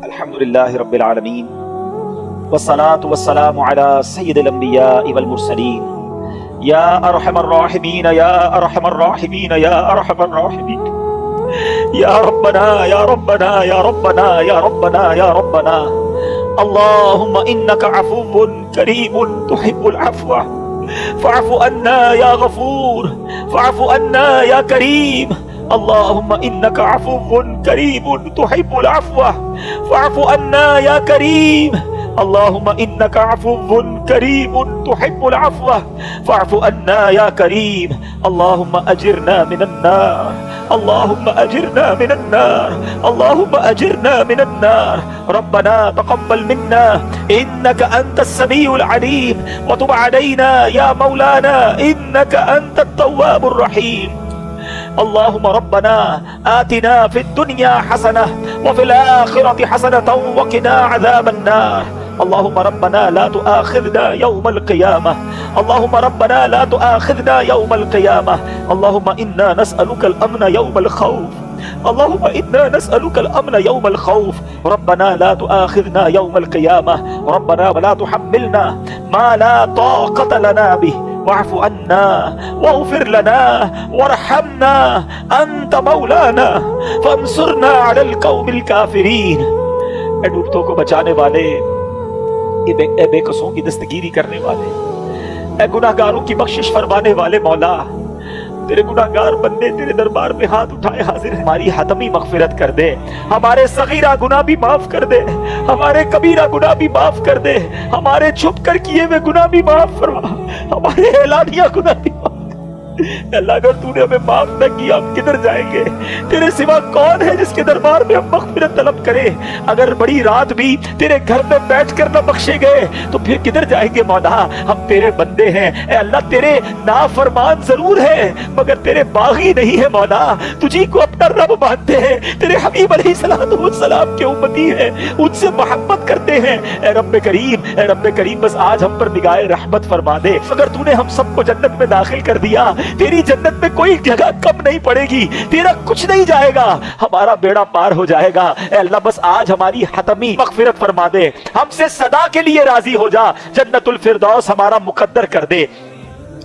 الحمدللہ رب العالمین والصلاة والسلام على سید الانبیاء والمرسلین یا ارحم الراحمین یا ارحم الراحمین یا ارحم الراحمین یا ربنا یا ربنا یا ربنا یا ربنا یا ربنا اللہم انک عفو کریم تحب العفو فاعف عنا یا غفور فاعف عنا یا کریم اللهم إنك عفو كريم تحب العفو فاعف عنا يا كريم اللهم إنك عفو كريم تحب العفو فاعف عنا يا كريم اللهم أجرنا من النار اللهم أجرنا من النار اللهم أجرنا من النار ربنا تقبل منا إنك أنت السميع العليم وتب علينا يا مولانا إنك أنت التواب الرحيم اللهم ربنا آتنا في الدنيا حسنة وفي الآخرة حسنة وقنا عذاب النار اللهم ربنا لا تؤاخذنا يوم القيامة اللهم ربنا لا تؤاخذنا يوم القيامة اللهم إنا نسألك الأمن يوم الخوف اللهم إنا نسألك الأمن يوم الخوف ربنا لا تؤاخذنا يوم القيامة ربنا ولا تحملنا ما لا طاقة لنا به واعف عنا واغفر لنا وارحمنا انت مولانا فانصرنا على القوم الكافرين اے ڈوبتوں کو بچانے والے، اے بے قصوں کی دستگیری کرنے والے، اے گناہگاروں کی بخشش فرمانے والے مولا، تیرے گناہگار بندے تیرے دربار میں ہاتھ اٹھائے حاضر ہیں، ہماری حتمی مغفرت کر دے، ہمارے صغیرہ گناہ بھی معاف کر دے، ہمارے کبیرہ گناہ بھی معاف کر دے، ہمارے چھپ کر کیے ہوئے گناہ بھی معاف فرما، ہمارے اعلانیہ گناہ بھی معاف۔ اللہ اگر تو نے ہمیں معاف نہ کیا ہم کدھر جائیں گے؟ تیرے سوا کون ہے جس کے دربار میں ہم مغفرت طلب کریں؟ اگر بڑی رات بھی تیرے گھر میں بیٹھ کر نہ بخشے گئے تو پھر کدھر جائیں گے مولا؟ ہم تیرے بندے ہیں، اے اللہ تیرے نافرمان ضرور ہیں مگر تیرے باغی نہیں ہے مولا، تجھی کو اپنا رب مانتے ہیں، تیرے حبیب علیہ السلام کے امتی ہیں، ان سے محبت کرتے ہیں۔ اے رب کریم بس آج ہم پر نگاہ رحمت فرما دے، اگر تو نے ہم سب کو جنت میں داخل کر دیا تیری جنت میں کوئی جگہ کم نہیں پڑے گی، تیرا کچھ نہیں جائے گا، ہمارا بیڑا پار ہو جائے گا۔ اے اللہ بس آج ہماری حتمی مغفرت فرما دے، ہم سے صدا کے لیے راضی ہو جا، جنت الفردوس ہمارا مقدر کر دے۔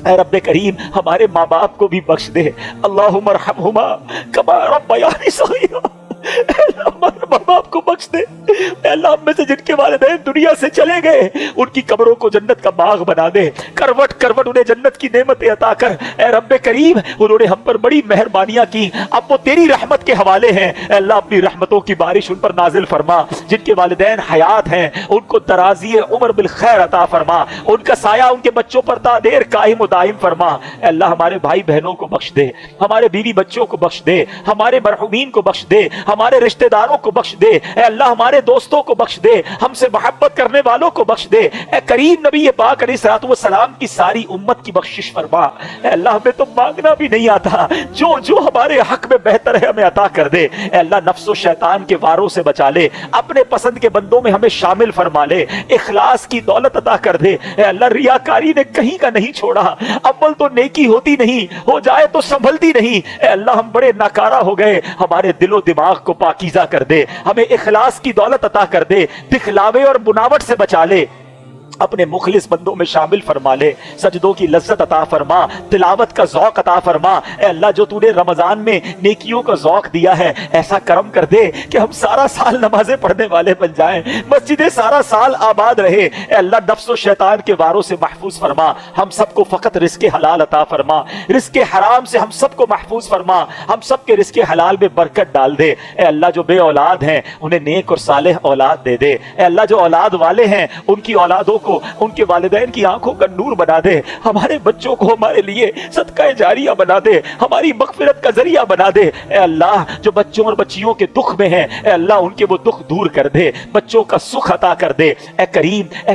اے رب کریم ہمارے ماں باپ کو بھی بخش دے، اللہم ارحمہما کما ربیانی صغیرا، اے اللہ ہمارے ماں باپ کو بخش دے۔ اے اللہ ہم میں سے جن کے والدین دنیا سے چلے گئے ان کی قبروں کو جنت کا باغ بنا دے، کروٹ کروٹ انہیں جنت کی نعمتیں عطا کر۔ اے رب کریم انہوں نے ہم پر بڑی مہربانیاں کی، اب وہ تیری رحمت کے حوالے ہیں، اے اللہ اپنی رحمتوں کی بارش ان پر نازل فرما۔ جن کے والدین حیات ہیں ان کو درازی عمر بالخیر عطا فرما، ان کا سایہ ان کے بچوں پر تا دیر قائم و دائم فرما۔ اے اللہ ہمارے بھائی بہنوں کو بخش دے، ہمارے بیوی بچوں کو بخش دے، ہمارے مرحومین کو بخش دے، ہمارے رشتہ داروں کو بخش دے، اے اللہ ہمارے دوستوں کو بخش دے، ہم سے محبت کرنے والوں کو بخش دے۔ اے کریم نبی پاک علیہ الصلوۃ والسلام کی ساری امت کی بخشش فرما۔ اے اللہ ہمیں تو مانگنا بھی نہیں آتا، جو ہمارے حق میں بہتر ہے ہمیں عطا کر دے۔ اے اللہ نفس و شیطان کے واروں سے بچا لے، اپنے پسند کے بندوں میں ہمیں شامل فرما لے، اخلاص کی دولت عطا کر دے۔ اے اللہ ریاکاری نے کہیں کا نہیں چھوڑا، اول تو نیکی ہوتی نہیں، ہو جائے تو سنبھلتی نہیں۔ اے اللہ ہم بڑے ناکارہ ہو گئے، ہمارے دل و دماغ کو پاکیزہ کر دے، ہمیں اخلاص کی دولت عطا کر دے، دکھلاوے اور بناوٹ سے بچا لے، اپنے مخلص بندوں میں شامل فرما لے، سجدوں کی لذت عطا فرما، تلاوت کا ذوق عطا فرما۔ اے اللہ جو تو نے رمضان میں نیکیوں کا ذوق دیا ہے ایسا کرم کر دے کہ ہم سارا سال نمازیں پڑھنے والے بن جائیں، مسجدیں سارا سال آباد رہے۔ اے اللہ نفس و شیطان کے واروں سے محفوظ فرما، ہم سب کو فقط رزق حلال عطا فرما، رزق حرام سے ہم سب کو محفوظ فرما، ہم سب کے رزق حلال میں برکت ڈال دے۔ اے اللہ جو بے اولاد ہیں انہیں نیک اور صالح اولاد دے دے۔ اے اللہ جو اولاد والے ہیں ان کی اولادوں کو، ان کے والدین کی آنکھوں کا نور بنا دے، ہمارے بچوں کو ہمارے لیے صدقہ جاریہ بنا دے، ہماری مغفرت کا ذریعہ بنا دے۔ اے اللہ جو بچوں اور بچیوں کے دکھ میں ہیں اے اللہ ان کے وہ دکھ دور کر دے، بچوں کا سکھ عطا کر دے۔ اے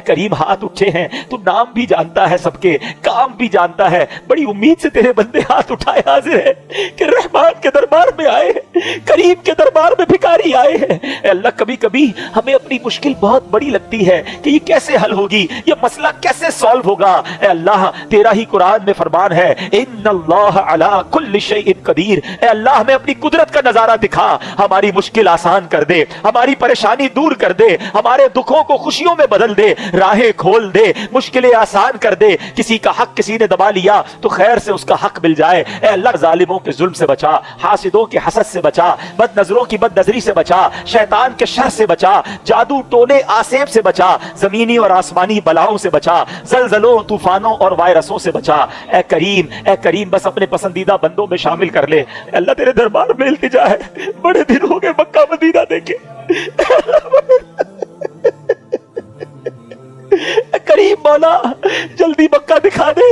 کریم ہاتھ اٹھے ہیں، تو نام بھی جانتا ہے سب کے، کام بھی جانتا ہے، بڑی امید سے تیرے بندے ہاتھ اٹھائے حاضر ہیں کہ رحمان کے دربار میں آئے ہیں، کریم کے دربار میں بھکاری آئے ہیں۔ اے اللہ کبھی کبھی ہمیں اپنی مشکل بہت بڑی لگتی ہے کہ یہ کیسے حل ہوگی، یہ مسئلہ کیسے سالو ہوگا؟ اے اللہ تیرا ہی قرآن میں فرمان ہے ان اللہ علی کل شیء قدیر، اے اللہ ہمیں اپنی قدرت کا نظارہ دکھا، ہماری مشکل آسان کر دے، ہماری پریشانی دور کر دے، ہمارے دکھوں کو خوشیوں میں بدل دے، راہیں کھول دے، مشکلیں آسان کر دے، کسی کا حق کسی نے دبا لیا تو خیر سے اس کا حق مل جائے۔ اے اللہ ظالموں کے ظلم سے بچا، حاسدوں کے حسد سے بچا، بد نظروں کی بد نظری سے بچا، شیطان کے شر سے بچا، جادو ٹونے آسیب سے بچا، زمینی اور آسمانی بلاؤں سے بچا، زلزلوں طوفانوں اور وائرسوں سے بچا۔ اے کریم بس اپنے پسندیدہ بندوں میں شامل کر لے۔ اے اللہ تیرے دربار میں التجا ہے، بڑے دن ہو گئے مکہ مدینہ دیکھے، کریم مولا جلدی مکہ دکھا دے،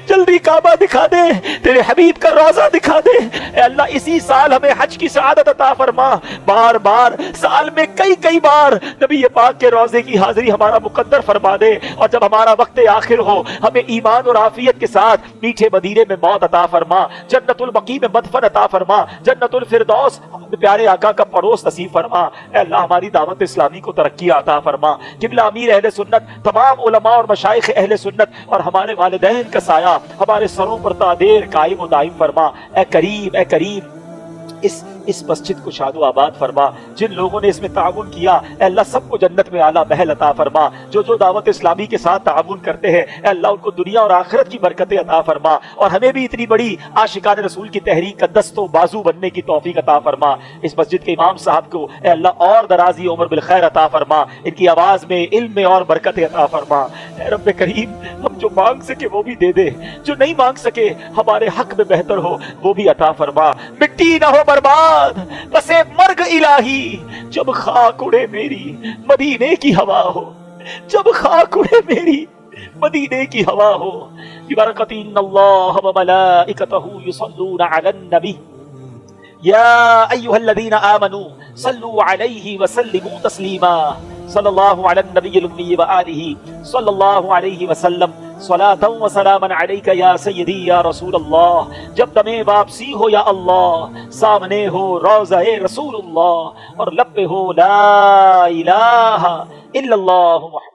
جلدی کعبہ دکھا دے، تیرے حبیب کا روضہ دکھا دے۔ اے اللہ اسی سال ہمیں حج کی سعادت عطا فرما، بار بار سال میں کئی بار نبی پاک کے روضے کی حاضری ہمارا مقدر فرما دے، اور جب ہمارا وقت آخر ہو ہمیں ایمان اور عافیت کے ساتھ میٹھے مدینے میں موت عطا فرما، جنت البقیع میں مدفن عطا فرما، جنت الفردوس پیارے آقا کا پڑوس نصیب فرما۔ اے اللہ ہماری دعوت اسلامی کو ترقی عطا فرما۔ قبلہ امیر اہل سنت، تمام علماء اور مشائخ اہل سنت اور ہمارے والدین کا سایہ ہمارے سروں پر تا دیر قائم و دائم فرما۔ اے کریم اس مسجد کو شاد و آباد فرما، جن لوگوں نے اس میں تعاون کیا اے اللہ سب کو جنت میں اعلیٰ محل عطا فرما، جو دعوت اسلامی کے ساتھ تعاون کرتے ہیں اے اللہ ان کو دنیا اور آخرت کی برکتیں عطا فرما، اور ہمیں بھی اتنی بڑی عاشقان رسول کی تحریک کا دست و بازو بننے کی توفیق عطا فرما۔ اس مسجد کے امام صاحب کو اے اللہ اور درازی عمر بالخیر عطا فرما، ان کی آواز میں علم میں اور برکتیں عطا فرما۔ اے رب کریم ہم جو مانگ سکے وہ بھی دے دے، جو نہیں مانگ سکے ہمارے حق میں بہتر ہو وہ بھی عطا فرما۔ مٹی نہ ہو برباد بس ایک مرگ الہی، جب خاک اڑے میری مدینے کی ہوا ہو، جب خاک اڑے میری مدینے کی ہوا ہو۔ ببرکۃ ان اللہ وملائکتہ یصلون علی النبی یا ایھا الذین آمنوا صلوا علیہ وسلموا تسلیما، صلی اللہ علی النبی الامی وآلہ صلی اللہ علیہ وسلم، صلاۃ و سلاما علیک یا سیدی یا رسول اللہ۔ جب دم واپسی ہو یا اللہ، سامنے ہو روضہ رسول اللہ، اور لب پہ ہو لا الہ الا اللہ محمد۔